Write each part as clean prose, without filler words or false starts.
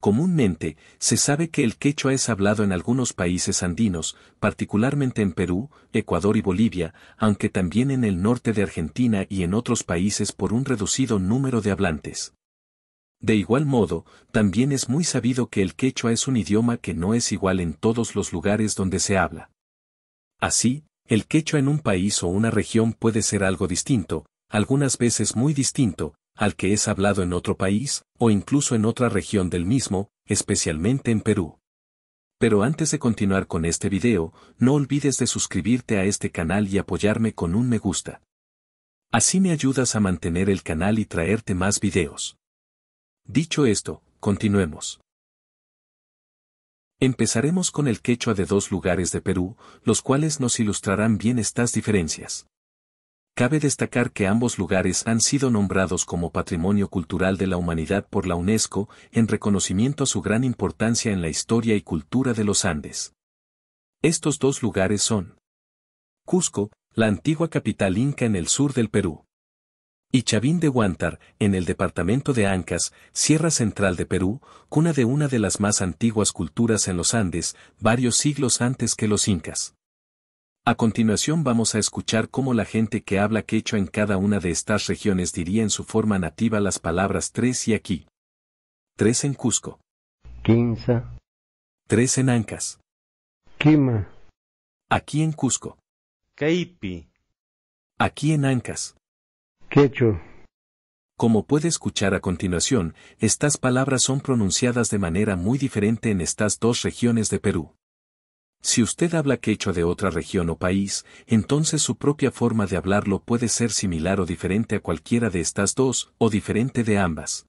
Comúnmente, se sabe que el quechua es hablado en algunos países andinos, particularmente en Perú, Ecuador y Bolivia, aunque también en el norte de Argentina y en otros países por un reducido número de hablantes. De igual modo, también es muy sabido que el quechua es un idioma que no es igual en todos los lugares donde se habla. Así, el quechua en un país o una región puede ser algo distinto, algunas veces muy distinto, al que es hablado en otro país, o incluso en otra región del mismo, especialmente en Perú. Pero antes de continuar con este video, no olvides de suscribirte a este canal y apoyarme con un me gusta. Así me ayudas a mantener el canal y traerte más videos. Dicho esto, continuemos. Empezaremos con el quechua de dos lugares de Perú, los cuales nos ilustrarán bien estas diferencias. Cabe destacar que ambos lugares han sido nombrados como Patrimonio Cultural de la Humanidad por la UNESCO, en reconocimiento a su gran importancia en la historia y cultura de los Andes. Estos dos lugares son Cusco, la antigua capital inca en el sur del Perú, y Chavín de Huántar, en el departamento de Ancash, Sierra Central de Perú, cuna de una de las más antiguas culturas en los Andes, varios siglos antes que los incas. A continuación vamos a escuchar cómo la gente que habla quechua en cada una de estas regiones diría en su forma nativa las palabras 3 y aquí. 3 en Cusco. Quinza. 3 en Ancash. Quima. Aquí en Cusco. Caipi. Aquí en Ancash. Quecho. Como puede escuchar a continuación, estas palabras son pronunciadas de manera muy diferente en estas dos regiones de Perú. Si usted habla quechua de otra región o país, entonces su propia forma de hablarlo puede ser similar o diferente a cualquiera de estas dos, o diferente de ambas.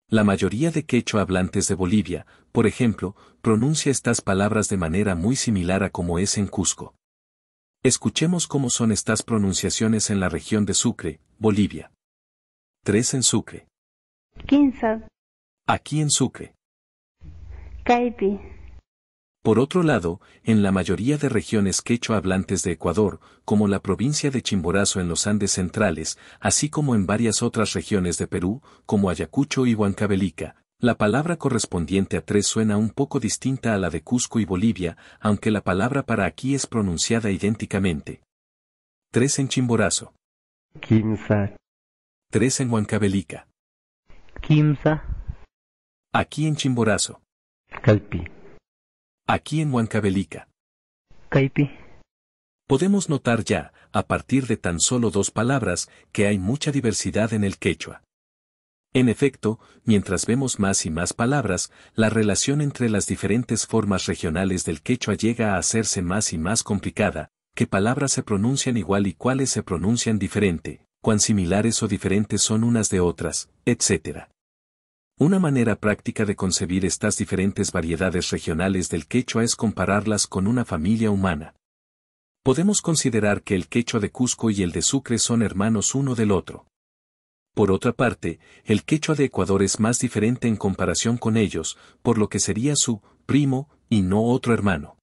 La mayoría de quechua hablantes de Bolivia, por ejemplo, pronuncia estas palabras de manera muy similar a como es en Cusco. Escuchemos cómo son estas pronunciaciones en la región de Sucre, Bolivia. 3 en Sucre. Quinza. Aquí en Sucre. Caipi. Por otro lado, en la mayoría de regiones quechua hablantes de Ecuador, como la provincia de Chimborazo en los Andes centrales, así como en varias otras regiones de Perú, como Ayacucho y Huancavelica, la palabra correspondiente a 3 suena un poco distinta a la de Cusco y Bolivia, aunque la palabra para aquí es pronunciada idénticamente. 3 en Chimborazo. Quinza. 3 en Huancavelica. Quimza. Aquí en Chimborazo. Calpi. Aquí en Huancavelica. Caipi. Podemos notar ya, a partir de tan solo dos palabras, que hay mucha diversidad en el quechua. En efecto, mientras vemos más y más palabras, la relación entre las diferentes formas regionales del quechua llega a hacerse más y más complicada, qué palabras se pronuncian igual y cuáles se pronuncian diferente, cuán similares o diferentes son unas de otras, etc. Una manera práctica de concebir estas diferentes variedades regionales del quechua es compararlas con una familia humana. Podemos considerar que el quechua de Cusco y el de Sucre son hermanos uno del otro. Por otra parte, el quechua de Ecuador es más diferente en comparación con ellos, por lo que sería su primo y no otro hermano.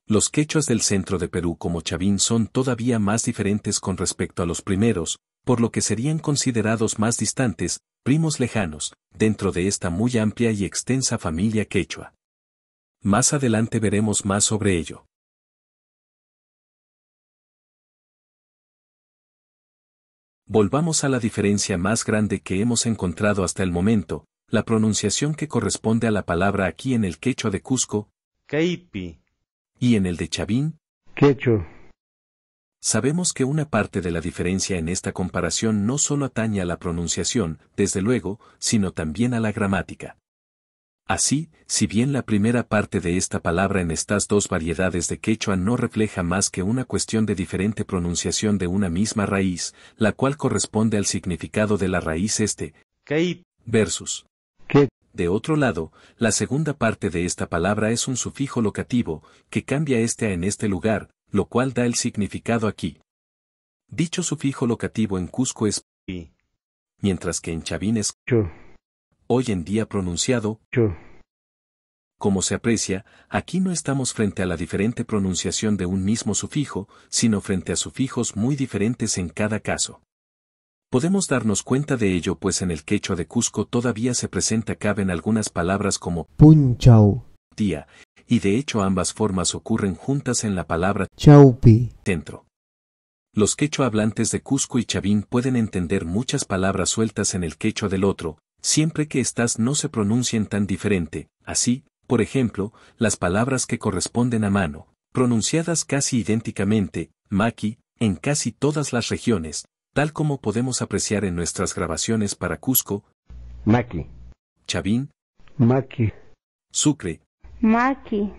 Los quechuas del centro de Perú como Chavín son todavía más diferentes con respecto a los primeros, por lo que serían considerados más distantes, primos lejanos, dentro de esta muy amplia y extensa familia quechua. Más adelante veremos más sobre ello. Volvamos a la diferencia más grande que hemos encontrado hasta el momento, la pronunciación que corresponde a la palabra aquí en el quechua de Cusco, Caipi. y en el de Chavín, Quecho. Sabemos que una parte de la diferencia en esta comparación no solo atañe a la pronunciación, desde luego, sino también a la gramática. Así, si bien la primera parte de esta palabra en estas dos variedades de quechua no refleja más que una cuestión de diferente pronunciación de una misma raíz, la cual corresponde al significado de la raíz Caipi. versus. Que. De otro lado, la segunda parte de esta palabra es un sufijo locativo, que cambia a en este lugar, lo cual da el significado aquí. Dicho sufijo locativo en Cusco es Pi. mientras que en Chavín es Cho. hoy en día pronunciado. Cho. Como se aprecia, aquí no estamos frente a la diferente pronunciación de un mismo sufijo, sino frente a sufijos muy diferentes en cada caso. Podemos darnos cuenta de ello pues en el quechua de Cusco todavía se presenta caben algunas palabras como punchau, tía, y de hecho ambas formas ocurren juntas en la palabra chaupi, centro. Los quechua hablantes de Cusco y Chavín pueden entender muchas palabras sueltas en el quechua del otro, siempre que éstas no se pronuncien tan diferente. Así, por ejemplo, las palabras que corresponden a mano, pronunciadas casi idénticamente, maqui, en casi todas las regiones, tal como podemos apreciar en nuestras grabaciones para Cusco, Maki. Chavín, Maki. Sucre, Maki.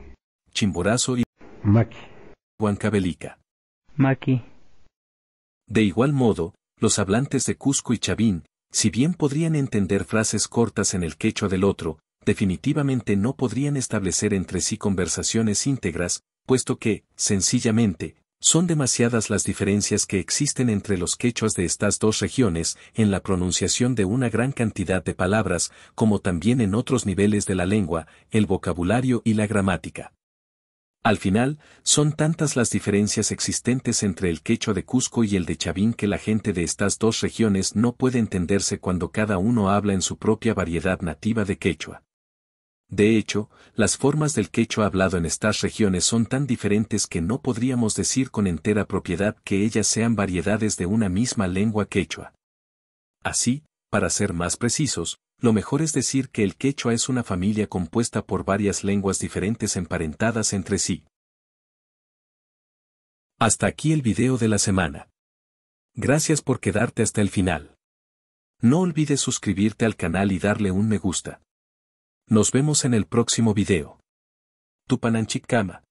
Chimborazo y Maki. Huancavelica. Maki. De igual modo, los hablantes de Cusco y Chavín, si bien podrían entender frases cortas en el quechua del otro, definitivamente no podrían establecer entre sí conversaciones íntegras, puesto que, sencillamente, son demasiadas las diferencias que existen entre los quechuas de estas dos regiones en la pronunciación de una gran cantidad de palabras, como también en otros niveles de la lengua, el vocabulario y la gramática. Al final, son tantas las diferencias existentes entre el quechua de Cusco y el de Chavín que la gente de estas dos regiones no puede entenderse cuando cada uno habla en su propia variedad nativa de quechua. De hecho, las formas del quechua hablado en estas regiones son tan diferentes que no podríamos decir con entera propiedad que ellas sean variedades de una misma lengua quechua. Así, para ser más precisos, lo mejor es decir que el quechua es una familia compuesta por varias lenguas diferentes emparentadas entre sí. Hasta aquí el video de la semana. Gracias por quedarte hasta el final. No olvides suscribirte al canal y darle un me gusta. Nos vemos en el próximo video. Tupananchikama.